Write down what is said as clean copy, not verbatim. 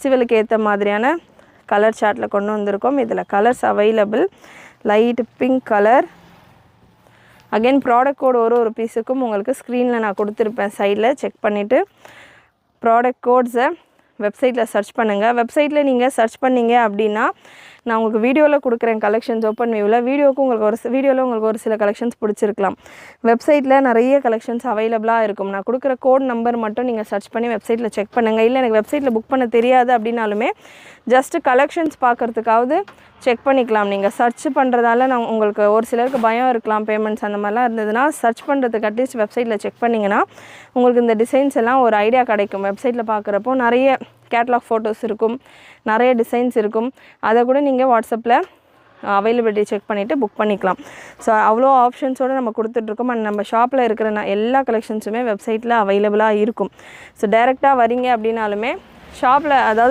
ஃபெஸ்டிவலுக்கு ஏற்ற மாதிரியான கலர் சார்ட்டில் கொண்டு வந்திருக்கோம். இதில் colours available. Light pink colour. Again product code ஒரு பீஸுக்கும் உங்களுக்கு ஸ்க்ரீனில் நான் கொடுத்துருப்பேன். சைடில் செக் பண்ணிவிட்டு ப்ராடக்ட் கோட்ஸை வெப்சைட்டில் சர்ச் பண்ணுங்கள். வெப்சைட்டில் நீங்கள் சர்ச் பண்ணிங்க அப்படின்னா நான் உங்களுக்கு வீடியோவில் கொடுக்குறேன் கலெக்ஷன்ஸ் ஓப்பன் வியூவில். வீடியோவில் உங்களுக்கு ஒரு சில கலெக்ஷன்ஸ் பிடிச்சிருக்கலாம். வெப்சைட்டில் நிறைய கலெக்ஷன்ஸ் அவைலபிளாக இருக்கும். நான் கொடுக்குற கோட் நம்பர் மட்டும் நீங்கள் சர்ச் பண்ணி வெப்சைட்டில் செக் பண்ணுங்கள். இல்லை எனக்கு வெப்சைட்டில் புக் பண்ண தெரியாது அப்படின்னாலுமே ஜஸ்ட்டு கலெக்ஷன்ஸ் பார்க்குறதுக்காவது செக் பண்ணிக்கலாம். நீங்கள் சர்ச் பண்ணுறதால நான் உங்களுக்கு ஒரு சிலருக்கு பயம் இருக்கலாம், பேமெண்ட்ஸ் அந்த மாதிரிலாம் இருந்ததுன்னா சர்ச் பண்ணுறதுக்கு அட்லீஸ்ட் வெப்சைட்டில் செக் பண்ணிங்கன்னா உங்களுக்கு இந்த டிசைன்ஸ் எல்லாம் ஒரு ஐடியா கிடைக்கும். வெப்சைட்டில் பார்க்குறப்போ நிறைய கேட்லாக் ஃபோட்டோஸ் இருக்கும், நிறைய டிசைன்ஸ் இருக்கும். அதை கூட நீங்கள் வாட்ஸ்அப்பில் அவைலபிலிட்டி செக் பண்ணிவிட்டு புக் பண்ணிக்கலாம். ஸோ அவ்வளோ ஆப்ஷன்ஸோடு நம்ம கொடுத்துட்ருக்கோம். அண்ட் நம்ம ஷாப்பில் இருக்கிற எல்லா கலெக்ஷன்ஸுமே வெப்சைட்டில் அவைலபிளாக இருக்கும். ஸோ டைரெக்டாக வரீங்க அப்படின்னாலுமே ஷாப்பில், அதாவது